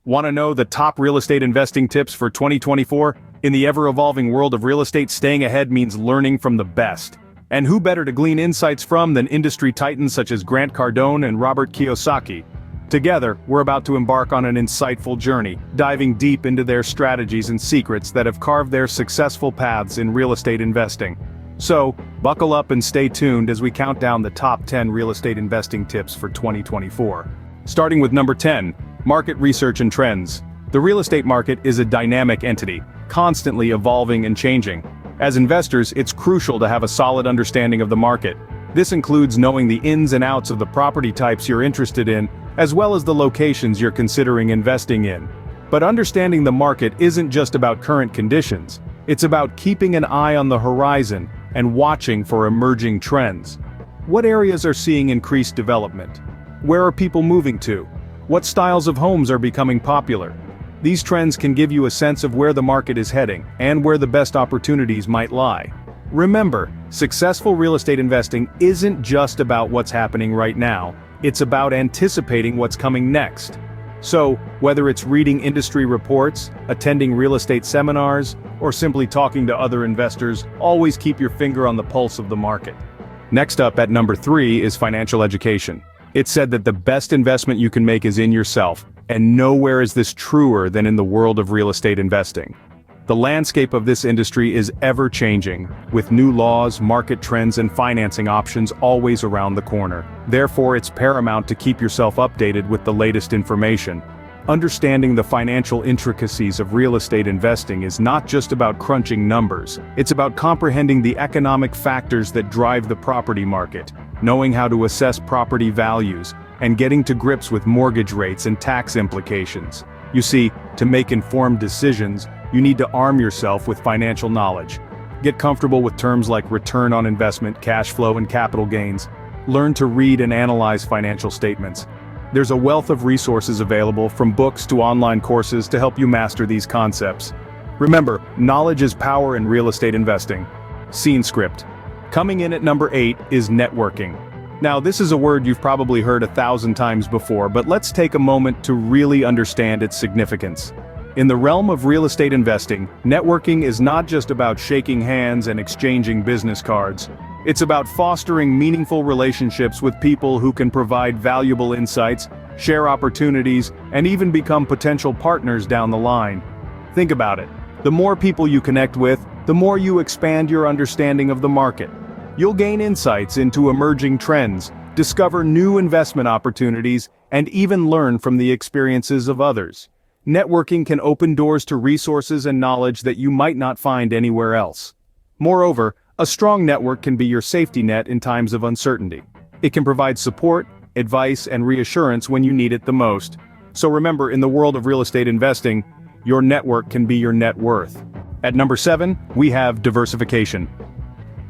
Want to know the top real estate investing tips for 2024? In the ever-evolving world of real estate, staying ahead means learning from the best. And who better to glean insights from than industry titans such as Grant Cardone and Robert Kiyosaki? Together, we're about to embark on an insightful journey, diving deep into their strategies and secrets that have carved their successful paths in real estate investing. So, buckle up and stay tuned as we count down the top 10 real estate investing tips for 2024. Starting with number 10, market research and trends. The real estate market is a dynamic entity, constantly evolving and changing. As investors, it's crucial to have a solid understanding of the market. This includes knowing the ins and outs of the property types you're interested in, as well as the locations you're considering investing in. But understanding the market isn't just about current conditions. It's about keeping an eye on the horizon and watching for emerging trends. What areas are seeing increased development? Where are people moving to? What styles of homes are becoming popular? These trends can give you a sense of where the market is heading and where the best opportunities might lie. Remember, successful real estate investing isn't just about what's happening right now, it's about anticipating what's coming next. So, whether it's reading industry reports, attending real estate seminars, or simply talking to other investors, always keep your finger on the pulse of the market. Next up at number 3 is financial education. It's said that the best investment you can make is in yourself, and nowhere is this truer than in the world of real estate investing. The landscape of this industry is ever-changing, with new laws, market trends, and financing options always around the corner. Therefore, it's paramount to keep yourself updated with the latest information. Understanding the financial intricacies of real estate investing is not just about crunching numbers, it's about comprehending the economic factors that drive the property market, knowing how to assess property values, and getting to grips with mortgage rates and tax implications. You see, to make informed decisions, you need to arm yourself with financial knowledge. Get comfortable with terms like return on investment, cash flow, and capital gains. Learn to read and analyze financial statements. There's a wealth of resources available, from books to online courses, to help you master these concepts. Remember, knowledge is power in real estate investing. Scene script. Coming in at number 8 is networking. Now, this is a word you've probably heard 1,000 times before, but let's take a moment to really understand its significance. In the realm of real estate investing, networking is not just about shaking hands and exchanging business cards. It's about fostering meaningful relationships with people who can provide valuable insights, share opportunities, and even become potential partners down the line. Think about it. The more people you connect with, the more you expand your understanding of the market. You'll gain insights into emerging trends, discover new investment opportunities, and even learn from the experiences of others. Networking can open doors to resources and knowledge that you might not find anywhere else. Moreover, a strong network can be your safety net in times of uncertainty. It can provide support, advice, and reassurance when you need it the most. So remember, in the world of real estate investing, your network can be your net worth. At number 7, we have diversification.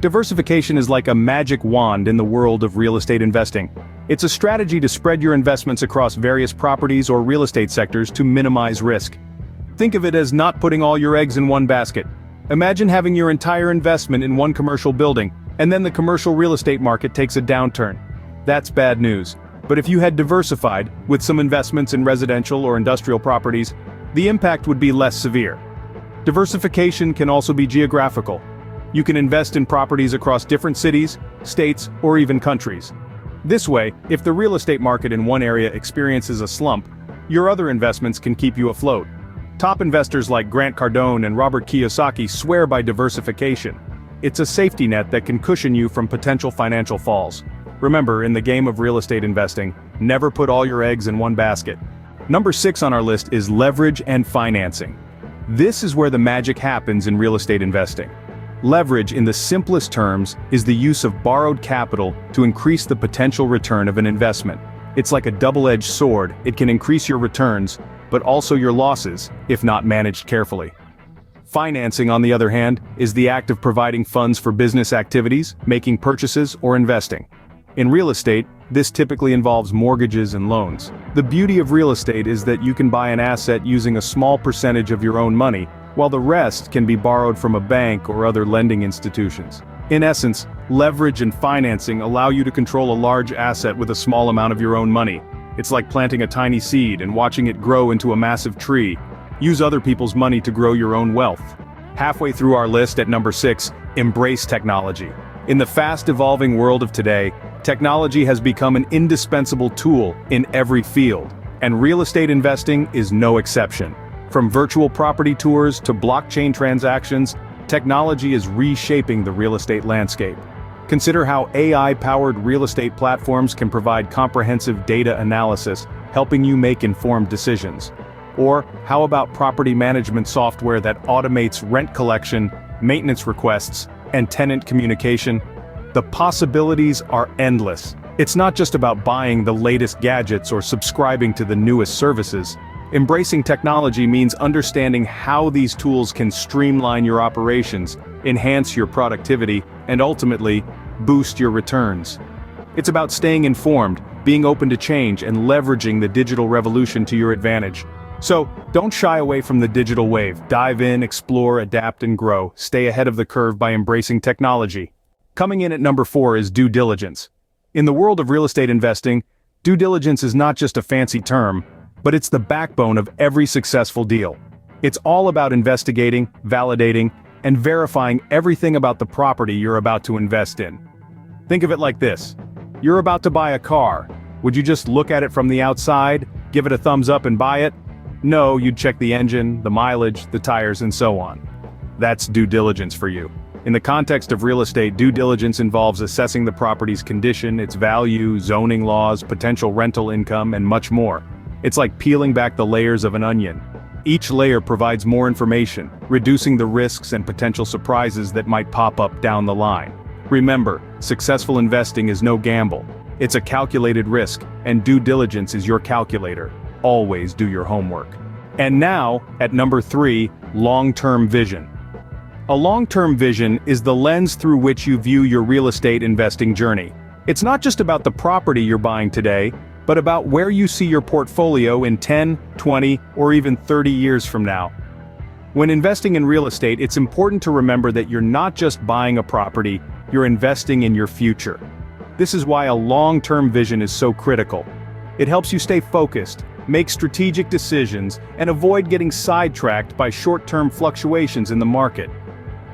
Diversification is like a magic wand in the world of real estate investing. It's a strategy to spread your investments across various properties or real estate sectors to minimize risk. Think of it as not putting all your eggs in one basket. Imagine having your entire investment in one commercial building, and then the commercial real estate market takes a downturn. That's bad news. But if you had diversified, with some investments in residential or industrial properties, the impact would be less severe. Diversification can also be geographical. You can invest in properties across different cities, states, or even countries. This way, if the real estate market in one area experiences a slump, your other investments can keep you afloat. Top investors like Grant Cardone and Robert Kiyosaki swear by diversification. It's a safety net that can cushion you from potential financial falls. Remember, in the game of real estate investing, never put all your eggs in one basket. Number 6 on our list is leverage and financing. This is where the magic happens in real estate investing. Leverage, in the simplest terms, is the use of borrowed capital to increase the potential return of an investment. It's like a double-edged sword. It can increase your returns, but also your losses, if not managed carefully. Financing, on the other hand, is the act of providing funds for business activities, making purchases, or investing. In real estate, this typically involves mortgages and loans. The beauty of real estate is that you can buy an asset using a small percentage of your own money, while the rest can be borrowed from a bank or other lending institutions. In essence, leverage and financing allow you to control a large asset with a small amount of your own money. It's like planting a tiny seed and watching it grow into a massive tree. Use other people's money to grow your own wealth. Halfway through our list at number 6, embrace technology. In the fast-evolving world of today, technology has become an indispensable tool in every field, and real estate investing is no exception. From virtual property tours to blockchain transactions, technology is reshaping the real estate landscape. Consider how AI-powered real estate platforms can provide comprehensive data analysis, helping you make informed decisions. Or, how about property management software that automates rent collection, maintenance requests, and tenant communication? The possibilities are endless. It's not just about buying the latest gadgets or subscribing to the newest services. Embracing technology means understanding how these tools can streamline your operations, enhance your productivity, and ultimately, boost your returns. It's about staying informed, being open to change, and leveraging the digital revolution to your advantage. So, don't shy away from the digital wave. Dive in, explore, adapt, and grow. Stay ahead of the curve by embracing technology. Coming in at number 4 is due diligence. In the world of real estate investing, due diligence is not just a fancy term, but it's the backbone of every successful deal. It's all about investigating, validating, and verifying everything about the property you're about to invest in. Think of it like this. You're about to buy a car. Would you just look at it from the outside, give it a thumbs up and buy it? No, you'd check the engine, the mileage, the tires, and so on. That's due diligence for you. In the context of real estate, due diligence involves assessing the property's condition, its value, zoning laws, potential rental income, and much more. It's like peeling back the layers of an onion. Each layer provides more information, reducing the risks and potential surprises that might pop up down the line. Remember, successful investing is no gamble. It's a calculated risk, and due diligence is your calculator. Always do your homework. And now, at number 3, long-term vision. A long-term vision is the lens through which you view your real estate investing journey. It's not just about the property you're buying today, but about where you see your portfolio in 10, 20, or even 30 years from now. When investing in real estate, it's important to remember that you're not just buying a property, you're investing in your future. This is why a long-term vision is so critical. It helps you stay focused, make strategic decisions, and avoid getting sidetracked by short-term fluctuations in the market.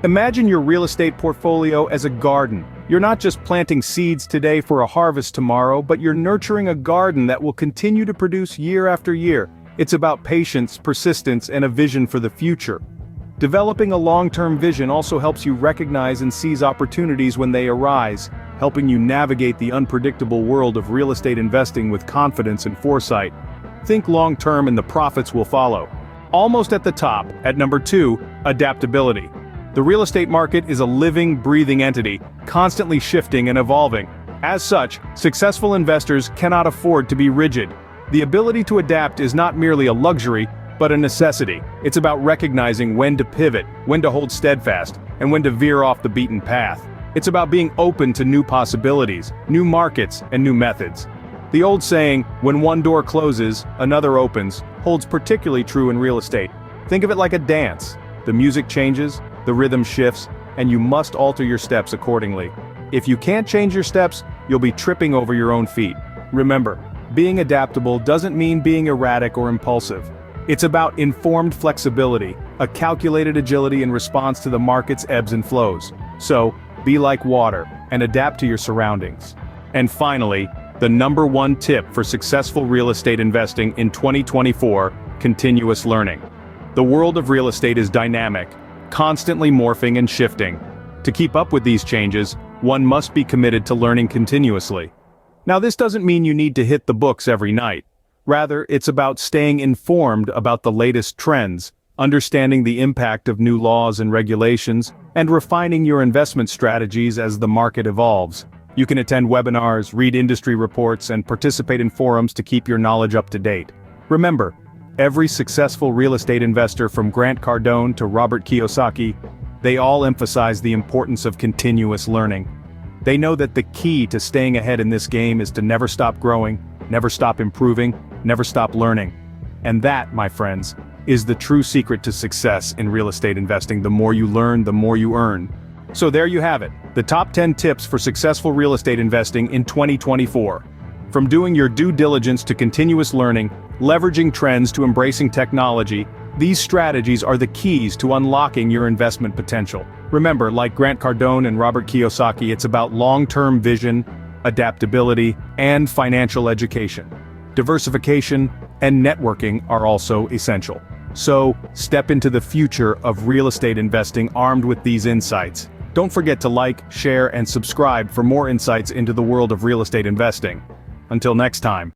Imagine your real estate portfolio as a garden. You're not just planting seeds today for a harvest tomorrow, but you're nurturing a garden that will continue to produce year after year. It's about patience, persistence, and a vision for the future. Developing a long-term vision also helps you recognize and seize opportunities when they arise, helping you navigate the unpredictable world of real estate investing with confidence and foresight. Think long-term and the profits will follow. Almost at the top, at number 2, adaptability. The real estate market is a living, breathing entity, constantly shifting and evolving. As such, successful investors cannot afford to be rigid. The ability to adapt is not merely a luxury, but a necessity. It's about recognizing when to pivot, when to hold steadfast, and when to veer off the beaten path. It's about being open to new possibilities, new markets, and new methods. The old saying, when one door closes, another opens, holds particularly true in real estate. Think of it like a dance. The music changes, the rhythm shifts, and you must alter your steps accordingly. If you can't change your steps, you'll be tripping over your own feet. Remember, being adaptable doesn't mean being erratic or impulsive. It's about informed flexibility, a calculated agility in response to the market's ebbs and flows. So, be like water, and adapt to your surroundings. And finally, the number 1 tip for successful real estate investing in 2024, continuous learning. The world of real estate is dynamic, constantly morphing and shifting. To keep up with these changes, one must be committed to learning continuously. Now, this doesn't mean you need to hit the books every night. Rather, it's about staying informed about the latest trends, understanding the impact of new laws and regulations, and refining your investment strategies as the market evolves. You can attend webinars, read industry reports, and participate in forums to keep your knowledge up to date. Remember, every successful real estate investor from Grant Cardone to Robert Kiyosaki, they all emphasize the importance of continuous learning. They know that the key to staying ahead in this game is to never stop growing, never stop improving, never stop learning. And that, my friends, is the true secret to success in real estate investing. The more you learn, the more you earn. So there you have it, the top 10 tips for successful real estate investing in 2024. From doing your due diligence to continuous learning, leveraging trends to embracing technology, these strategies are the keys to unlocking your investment potential. Remember, like Grant Cardone and Robert Kiyosaki, it's about long-term vision, adaptability, and financial education. Diversification and networking are also essential. So, step into the future of real estate investing armed with these insights. Don't forget to like, share, and subscribe for more insights into the world of real estate investing. Until next time.